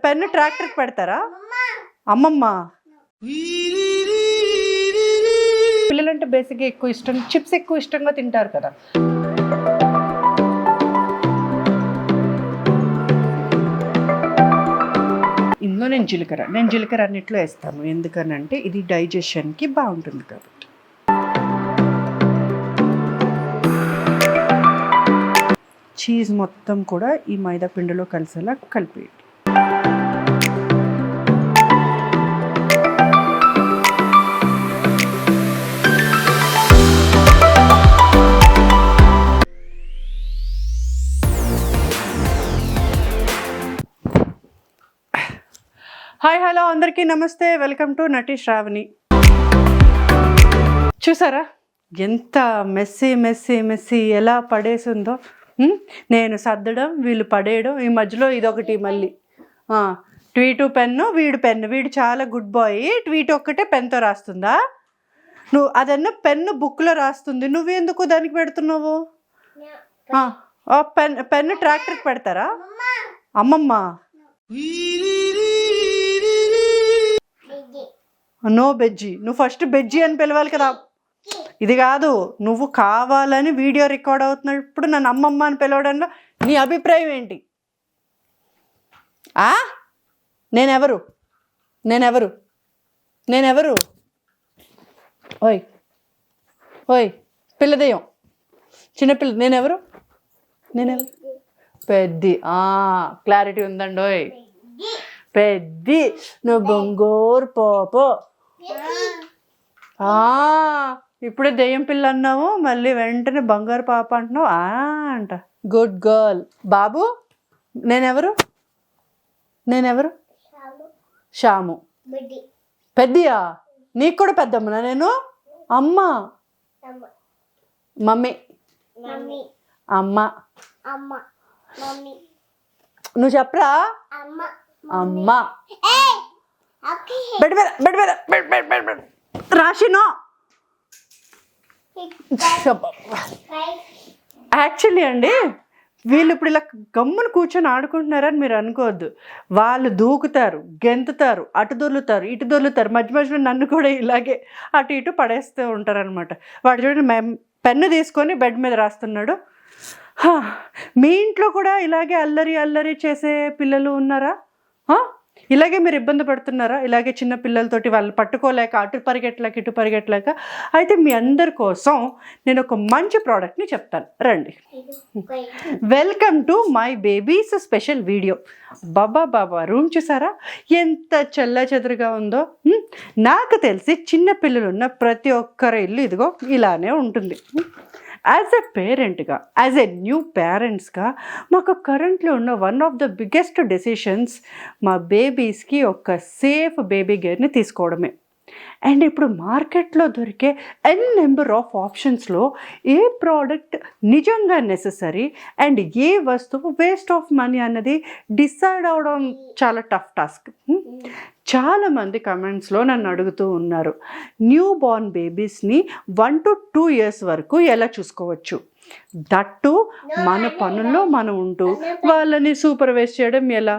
Pen ట్రాక్టర్కి పెడతారా అమ్మమ్మ? పిల్లలంటే బేసిక్గా ఎక్కువ ఇష్టం, చిప్స్ ఎక్కువ ఇష్టంగా తింటారు కదా. ఇందులో నేను జీలకర్ర అన్నిట్లో వేస్తాను, ఎందుకనంటే ఇది డైజెషన్కి బాగుంటుంది కాబట్టి. చీజ్ మొత్తం కూడా ఈ మైదా పిండిలో కలిసేలా కలిపేయండి. హాయ్ హలో అందరికీ నమస్తే, వెల్కమ్ టు నటి శ్రావణి. చూసారా ఎంత మెస్సీ ఎలా పడేసిందో. నేను సర్దడం, వీళ్ళు పడేయడం, ఈ మధ్యలో ఇదొకటి మళ్ళీ ట్వీటు పెన్ను, వీడు చాలా గుడ్ బాయ్. ట్వీట్ ఒక్కటే పెన్తో రాస్తుందా? నువ్వు అదన్నా పెన్ను బుక్లో రాస్తుంది, నువ్వెందుకు దానికి పెడుతున్నావు? పెన్ను ట్రాక్టర్కి పెడతారా అమ్మమ్మ? నో బెజ్జీ, నువ్వు ఫస్ట్ బెజ్జీ అని పిలవాలి కదా. ఇది కాదు, నువ్వు కావాలని వీడియో రికార్డ్ అవుతున్నప్పుడు నన్ను అమ్మమ్మ అని పిలవడంలో నీ అభిప్రాయం ఏంటి? నేనెవరు? ఓయ్ పిల్లదయ్యం, చిన్నపిల్ల, నేనెవరు? పెద్ది. క్లారిటీ ఉందండి. ఓయ్ పెద్ది, నువ్వు బొంగోరు పోపో. ఇప్పుడే దెయ్యం పిల్ల అన్నావు, మళ్ళీ వెంటనే బంగారు పాప అంటున్నావు అంట. Good girl. బాబు నేనెవరు? శ్యాము. పెద్దయా? నీకు కూడా పెద్దమ్మనా నేను? అమ్మ, మమ్మీ, అమ్మ. నువ్వు చెప్పరా? అమ్మ. బెడ్ మీద రాసినో. యాక్చువల్లీ అండి, వీళ్ళు ఇప్పుడు ఇలా గమ్మును కూర్చొని ఆడుకుంటున్నారని మీరు అనుకోవద్దు. వాళ్ళు దూకుతారు, గెంతుతారు, అటు దొర్లుతారు, ఇటు దొర్లుతారు, మధ్యలో నన్ను కూడా ఇలాగే అటు ఇటు పడేస్తూ ఉంటారు అనమాట. వాడు చూడండి పెన్ను తీసుకొని బెడ్ మీద రాస్తున్నాడు. మీ ఇంట్లో కూడా ఇలాగే అల్లరి చేసే పిల్లలు ఉన్నారా? ఇలాగే మీరు ఇబ్బంది పడుతున్నారా? ఇలాగే చిన్న పిల్లలతోటి వాళ్ళు పట్టుకోలేక అటు పరిగెట్టలేక? అయితే మీ అందరి కోసం నేను ఒక మంచి ప్రోడక్ట్ని చెప్తాను, రండి. Welcome to my babies special video. Baba room చూసారా ఎంత చెల్లాచెదురుగా ఉందో? నాకు తెలిసి చిన్న పిల్లలు ఉన్న ప్రతి ఒక్కరి ఇల్లు ఇదిగో ఇలానే ఉంటుంది. యాజ్ ఎ పేరెంట్గా, యాజ్ ఎ న్యూ పేరెంట్స్గా మాకు కరెంట్లో ఉన్న one of the biggest decisions మా బేబీస్కి ఒక సేఫ్ బేబీ గేర్ని తీసుకోవడమే. అండ్ ఇప్పుడు మార్కెట్లో దొరికే నెంబర్ ఆఫ్ ఆప్షన్స్లో ఏ ప్రోడక్ట్ నిజంగా నెససరీ అండ్ ఏ వస్తువు వేస్ట్ ఆఫ్ మనీ అన్నది డిసైడ్ అవడం చాలా టఫ్ టాస్క్. చాలామంది కమెంట్స్లో నన్ను అడుగుతూ ఉన్నారు, న్యూ బార్న్ బేబీస్ని 1 to 2 years వరకు ఎలా చూసుకోవచ్చు, దట్టు మన పనుల్లో మనం ఉంటూ వాళ్ళని సూపర్వైజ్ చేయడం ఎలా,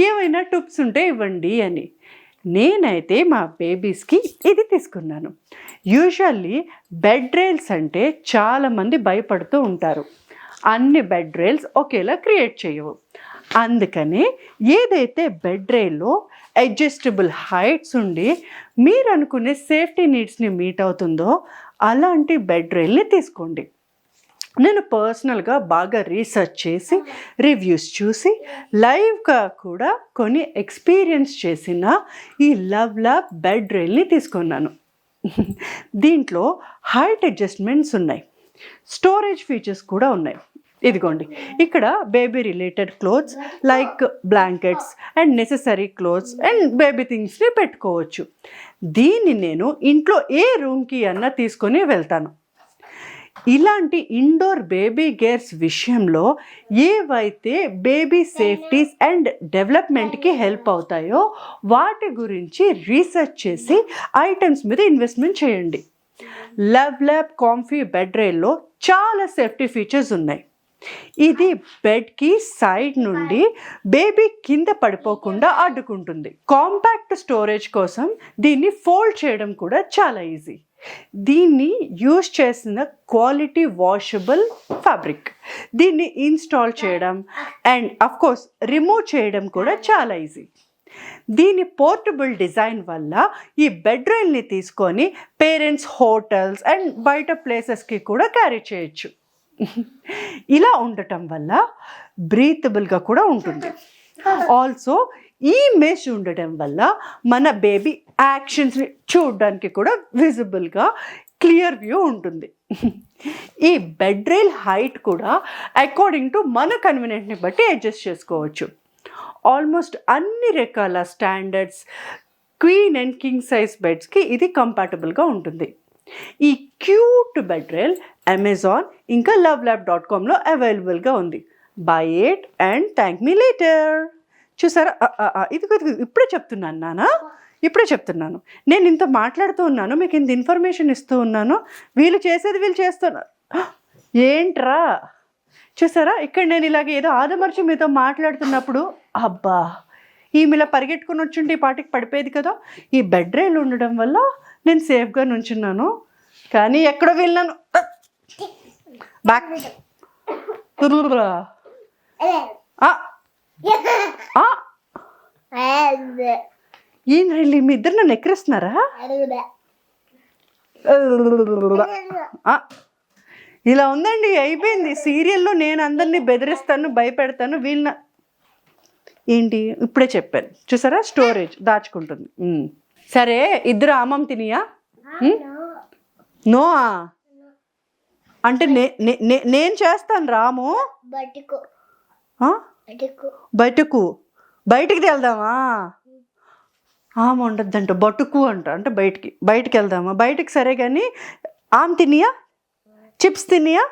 ఏమైనా టిప్స్ ఉంటే ఇవ్వండి అని. నేనైతే మా బేబీస్కి ఇది తీసుకున్నాను. యూజువల్లీ బెడ్ రైల్స్ అంటే చాలామంది భయపడుతూ ఉంటారు. అన్ని బెడ్ రైల్స్ ఒకేలా క్రియేట్ చేయవు. అందుకని ఏదైతే బెడ్ రైల్లో అడ్జస్టబుల్ హైట్స్ ఉండి మీరు అనుకునే సేఫ్టీ నీడ్స్ని మీట్ అవుతుందో అలాంటి బెడ్ రైల్ని తీసుకోండి. నేను పర్సనల్గా బాగా రీసెర్చ్ చేసి, రివ్యూస్ చూసి, లైవ్గా కూడా కొన్ని ఎక్స్పీరియన్స్ చేసిన ఈ లవ్ బెడ్ రైల్ని తీసుకున్నాను. దీంట్లో హైట్ అడ్జస్ట్మెంట్స్ ఉన్నాయి, స్టోరేజ్ ఫీచర్స్ కూడా ఉన్నాయి. ఇదిగోండి, ఇక్కడ baby related clothes like blankets and necessary clothes and baby థింగ్స్ని పెట్టుకోవచ్చు. దీన్ని నేను ఇంట్లో ఏ రూమ్కి అన్నా తీసుకొని వెళ్తాను. ఇలాంటి ఇండోర్ బేబీ గేర్స్ విషయంలో ఏవైతే బేబీ సేఫ్టీస్ అండ్ డెవలప్మెంట్కి హెల్ప్ అవుతాయో వాటి గురించి రీసెర్చ్ చేసి ఐటమ్స్ మీద ఇన్వెస్ట్మెంట్ చేయండి. లవ్ కాంఫీ బెడ్ రైల్లో చాలా సేఫ్టీ ఫీచర్స్ ఉన్నాయి. ఇది బెడ్కి సైడ్ నుండి బేబీ కింద పడిపోకుండా అడ్డుకుంటుంది. కాంపాక్ట్ స్టోరేజ్ కోసం దీన్ని ఫోల్డ్ చేయడం కూడా చాలా ఈజీ. దీన్ని యూజ్ చేసిన క్వాలిటీ వాషబుల్ ఫ్యాబ్రిక్. దీన్ని ఇన్స్టాల్ చేయడం అండ్ అఫ్ కోర్స్ రిమూవ్ చేయడం కూడా చాలా ఈజీ. దీని పోర్టబుల్ డిజైన్ వల్ల ఈ బెడ్ రైల్ని తీసుకొని పేరెంట్స్ హోటల్స్ అండ్ బయట ప్లేసెస్కి కూడా క్యారీ చేయొచ్చు. ఇలా ఉండటం వల్ల బ్రీతబుల్గా కూడా ఉంటుంది. ఆల్సో ఈ మెష్ ఉండటం వల్ల మన బేబీ యాక్షన్స్ని చూడడానికి కూడా విజిబుల్గా క్లియర్ వ్యూ ఉంటుంది. ఈ బెడ్ రైల్ హైట్ కూడా అకార్డింగ్ టు మన కన్వీనియంట్ని బట్టి అడ్జస్ట్ చేసుకోవచ్చు. ఆల్మోస్ట్ అన్ని రకాల standards queen and king size బెడ్స్కి ఇది కంపాటబుల్గా ఉంటుంది. ఈ క్యూట్ బెడ్ రైల్ అమెజాన్ ఇంకా lovelab.comలో అవైలబుల్గా ఉంది. By it and thank me later. చూసారా, ఇది ఇప్పుడే చెప్తున్నాను నాన్న, ఇప్పుడే చెప్తున్నాను. నేను ఇంత మాట్లాడుతూ ఉన్నాను, మీకు ఇంత ఇన్ఫర్మేషన్ ఇస్తూ ఉన్నాను, వీళ్ళు చేసేది వీళ్ళు చేస్తున్నారు. ఏంట్రా చూసారా, ఇక్కడ నేను ఇలాగ ఏదో ఆదమర్చి మీతో మాట్లాడుతున్నప్పుడు అబ్బా ఈమెలా పరిగెట్టుకుని వచ్చుంటే ఈ పాటికి పడిపోయేది కదా. ఈ బెడ్ రైల్ ఉండడం వల్ల నేను సేఫ్గా నుంచున్నాను. కానీ ఎక్కడో వెళ్ళాను బ్యాక్. ఏం రైలు మీ ఇద్దరు నన్ను ఎక్కిరిస్తున్నారా? ఇలా ఉందండి, అయిపోయింది. సీరియల్లో నేను అందరినీ బెదిరిస్తాను, భయపెడతాను, వీళ్ళ ఏంటి ఇప్పుడే చెప్పాను చూసారా, స్టోరేజ్ దాచుకుంటుంది. సరే ఇద్దరు ఆమం తినియా? నో అంటే నేను చేస్తాను రాము. బయటికి వెళ్దామా? ఆమె ఉండద్దంట, బటుకు అంట, అంటే బయటికి వెళ్దామా? బయటికి సరే కానీ ఆమె తినియా? చిప్స్ తినియా?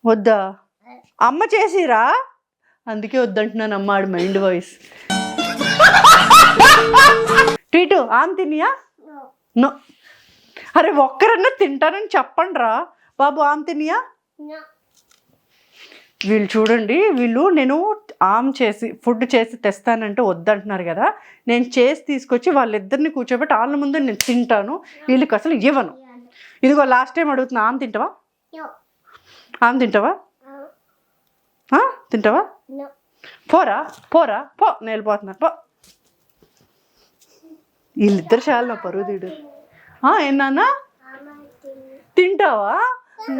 వద్దా? అమ్మ చేసిరా, అందుకే వద్దంటున్నాను. అమ్మాడు మైండ్ వాయిస్. ట్వీటు ఆమె తినియా? నో. అరే ఒక్కరన్నా తింటానని చెప్పండి రా బాబు. ఆమె తినియా? వీళ్ళు చూడండి, వీళ్ళు నేను ఫుడ్ చేసి తెస్తానంటే వద్దంటున్నారు కదా. నేను చేసి తీసుకొచ్చి వాళ్ళిద్దరిని కూర్చోబెట్టి వాళ్ళ ముందు నేను తింటాను, వీళ్ళకి అసలు ఇవ్వను. ఇదిగో లాస్ట్ టైం అడుగుతున్నా, ఆమె తింటావా? ఆమె తింటావా? తింటావా? పోరా పో, నేను వెళ్ళిపోతున్నా పో. వీళ్ళిద్దరు చాలా నా పరువు తీడు. ఏనా తింటావా?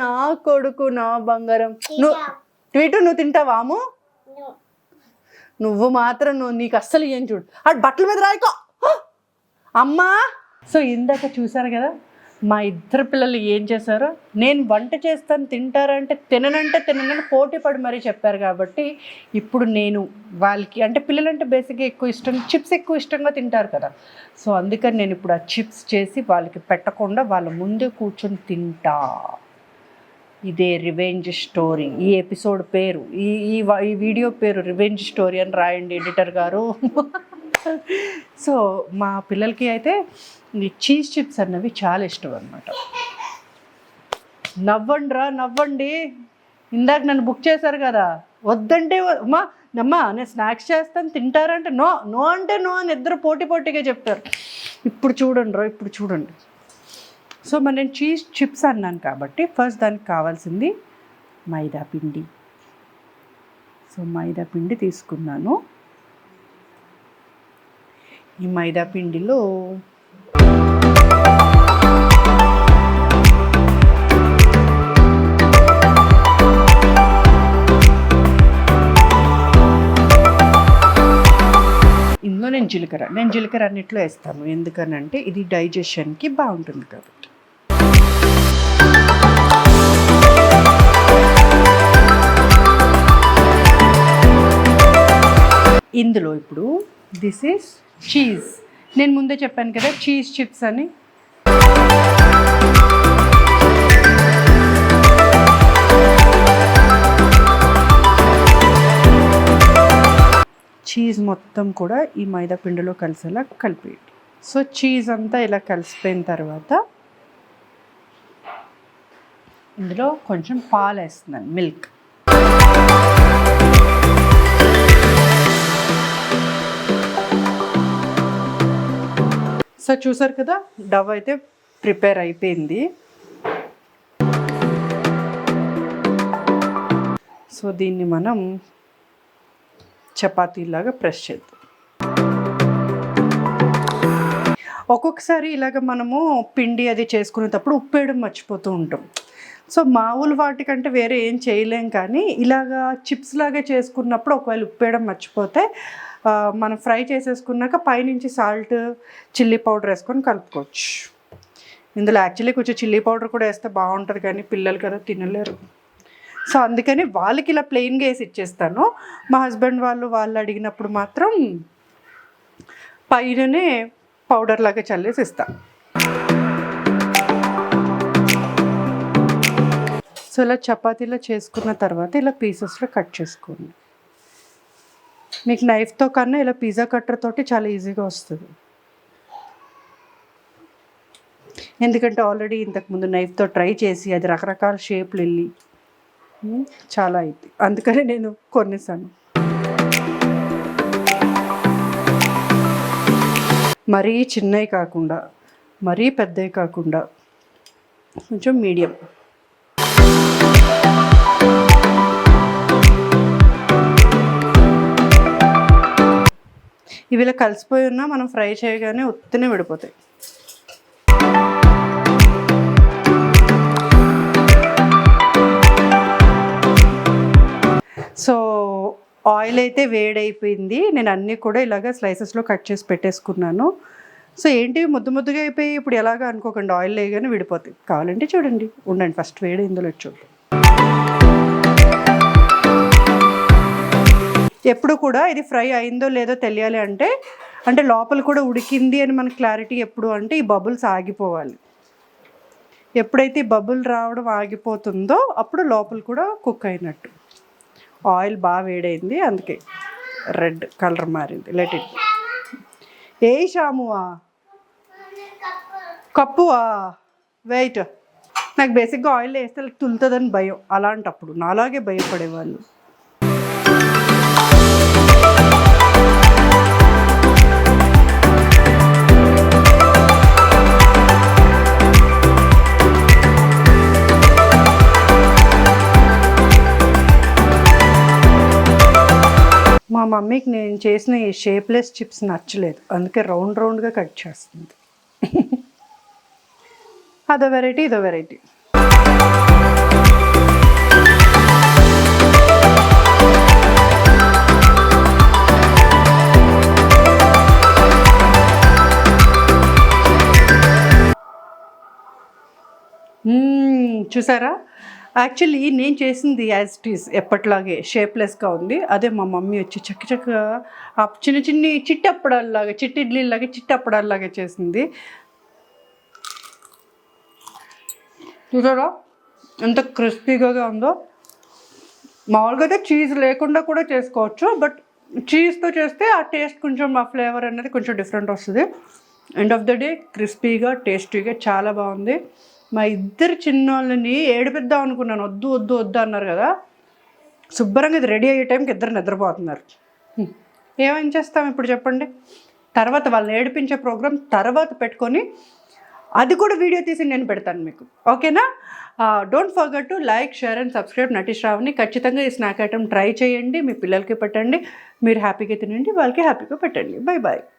నా కొడుకు, నా బంగారం. నువ్వు తింటావా? నువ్వు మాత్రం నీకు అస్సలు ఏం చూడు, అటు బట్టల మీద రాయికో అమ్మా. సో ఇందాక చూసారు కదా మా ఇద్దరు పిల్లలు ఏం చేశారో. నేను వంట చేస్తాను తింటారంటే తిననని పోటీ పడి మరీ చెప్పారు. కాబట్టి ఇప్పుడు నేను వాళ్ళకి, అంటే పిల్లలంటే బేసిక్గా ఎక్కువ ఇష్టం, చిప్స్ ఎక్కువ ఇష్టంగా తింటారు కదా. సో అందుకని నేను ఇప్పుడు ఆ చిప్స్ చేసి వాళ్ళకి పెట్టకుండా వాళ్ళ ముందే కూర్చొని తింటా. ఇదే రివెంజ్ స్టోరీ. ఈ ఎపిసోడ్ పేరు, ఈ వీడియో పేరు రివెంజ్ స్టోరీ అని రాయండి ఎడిటర్ గారు. సో మా పిల్లలకి అయితే ఈ చీజ్ చిప్స్ అన్నవి చాలా ఇష్టం అన్నమాట. నవ్వండి. ఇందాక నన్ను బుక్ చేశారు కదా, వద్దంటే అమ్మా నేను స్నాక్స్ చేస్తాను తింటారంటే నో అంటే నో అని ఇద్దరు పోటీగా చెప్తారు. ఇప్పుడు చూడండి. సో మరి నేను చీజ్ చిప్స్ అన్నాను కాబట్టి ఫస్ట్ దానికి కావాల్సింది మైదా పిండి. సో మైదా పిండి తీసుకున్నాను. ఈ మైదా పిండిలో ఇందులో నేను జీలకర్ర అన్నిట్లో వేస్తాను. ఎందుకనంటే ఇది డైజెషన్కి బాగుంటుంది కాబట్టి. ఇందులో ఇప్పుడు దిస్ ఈజ్ చీజ్. నేను ముందే చెప్పాను కదా చీజ్ చిప్స్ అని. చీజ్ మొత్తం కూడా ఈ మైదా పిండిలో కలిసేలా కలిపేయండి. సో చీజ్ అంతా ఇలా కలిసిపోయిన తర్వాత ఇందులో కొంచెం పాలు వేస్తున్నాను, మిల్క్. సో చూసారు కదా, డవ్ అయితే ప్రిపేర్ అయిపోయింది. సో దీన్ని మనం చపాతీలాగా ప్రెస్ చేద్దాం. ఒక్కొక్కసారి ఇలాగ మనము పిండి అది చేసుకునేటప్పుడు ఉప్పు వేయడం మర్చిపోతూ ఉంటాం. సో మామూలు వాటికంటే వేరే ఏం చేయలేం, కానీ ఇలాగా చిప్స్ లాగా చేసుకున్నప్పుడు ఒకవేళ ఉప్పు వేయడం మర్చిపోతే మనం ఫ్రై చేసేసుకున్నాక పైనుంచి సాల్ట్, చిల్లీ పౌడర్ వేసుకొని కలుపుకోవచ్చు. ఇందులో యాక్చువల్లీ కొంచెం చిల్లీ పౌడర్ కూడా వేస్తే బాగుంటుంది, కానీ పిల్లలు కదా తినలేరు. సో అందుకని వాళ్ళకి ఇలా ప్లెయిన్గా వేసి ఇచ్చేస్తాను. మా హస్బెండ్ వాళ్ళు అడిగినప్పుడు మాత్రం పైననే పౌడర్ లాగా చల్లేసి ఇస్తాను. సో ఇలా చపాతీలో చేసుకున్న తర్వాత ఇలా పీసెస్లో కట్ చేసుకోండి. మీకు నైఫ్తో కన్నా ఇలా పిజ్జా కట్టర్ తోటి చాలా ఈజీగా వస్తుంది. ఎందుకంటే ఆల్రెడీ ఇంతకుముందు నైఫ్తో ట్రై చేసి అది రకరకాల షేప్లు వెళ్ళి చాలా అయింది, అందుకని నేను కొనేసాను. మరీ చిన్నవి కాకుండా మరీ పెద్దవి కాకుండా కొంచెం మీడియం. ఇవి ఇలా కలిసిపోయి ఉన్నా మనం ఫ్రై చేయగానే ఉత్తినే విడిపోతాయి. సో ఆయిల్ అయితే వేడైపోయింది. నేను అన్నీ కూడా ఇలాగ స్లైసెస్లో కట్ చేసి పెట్టేసుకున్నాను. సో ఏంటి ముద్దుగా అయిపోయి ఇప్పుడు ఎలాగా అనుకోకండి, ఆయిల్ వేయగానే విడిపోతాయి. కావాలంటే చూడండి, ఉండండి ఫస్ట్ వేడి ఇందులో చూడండి. ఎప్పుడు కూడా ఇది ఫ్రై అయిందో లేదో తెలియాలి అంటే లోపల కూడా ఉడికింది అని మనకు క్లారిటీ ఎప్పుడు అంటే ఈ బబుల్స్ ఆగిపోవాలి. ఎప్పుడైతే ఈ బబుల్ రావడం ఆగిపోతుందో అప్పుడు లోపల కూడా కుక్ అయినట్టు. ఆయిల్ బాగా వేడైంది, అందుకే రెడ్ కలర్ మారింది. Let it. ఏ షామువా కప్పువా వెయిట్. నాకు బేసిక్గా ఆయిల్ వేస్తే తులుతుందని భయం, అలాంటప్పుడు నాలాగే భయపడేవాళ్ళు. మా మమ్మీకి నేను చేసిన ఈ షేప్లెస్ చిప్స్ నచ్చలేదు, అందుకే రౌండ్గా కట్ చేస్తుంది. అదో వెరైటీ ఇదో వెరైటీ. చూసారా, యాక్చువల్లీ నేను చేసింది యాజ్ ఇట్ ఈస్ ఎప్పట్లాగే షేప్లెస్గా ఉంది. అదే మా మమ్మీ వచ్చి చక్కగా చిన్న చిట్టప్పడాల్లాగా, చిట్టిడ్లీలాగా చిట్టప్పడాల్లాగా చేసింది. చూసారా ఎంత క్రిస్పీగా ఉందో. మామూలుగా అయితే చీజ్ లేకుండా కూడా చేసుకోవచ్చు, బట్ చీజ్తో చేస్తే ఆ టేస్ట్ కొంచెం ఆ ఫ్లేవర్ అనేది కొంచెం డిఫరెంట్ వస్తుంది. ఎండ్ ఆఫ్ ద డే క్రిస్పీగా టేస్టీగా చాలా బాగుంది. మా ఇద్దరు చిన్నోళ్ళని ఏడిపిద్దాం అనుకున్నాను, వద్దు అన్నారు కదా. శుభ్రంగా ఇది రెడీ అయ్యే టైంకి ఇద్దరు నిద్రపోతున్నారు. ఏమేం చేస్తాం ఇప్పుడు చెప్పండి. తర్వాత వాళ్ళని ఏడిపించే ప్రోగ్రామ్ తర్వాత పెట్టుకొని అది కూడా వీడియో తీసి నేను పెడతాను మీకు, ఓకేనా? Don't forget to like, share and subscribe నటి శ్రావణి. ఖచ్చితంగా ఈ స్నాక్ ఐటమ్ ట్రై చేయండి, మీ పిల్లలకి పెట్టండి, మీరు హ్యాపీగా తినండి, వాళ్ళకి హ్యాపీగా పెట్టండి. Bye bye.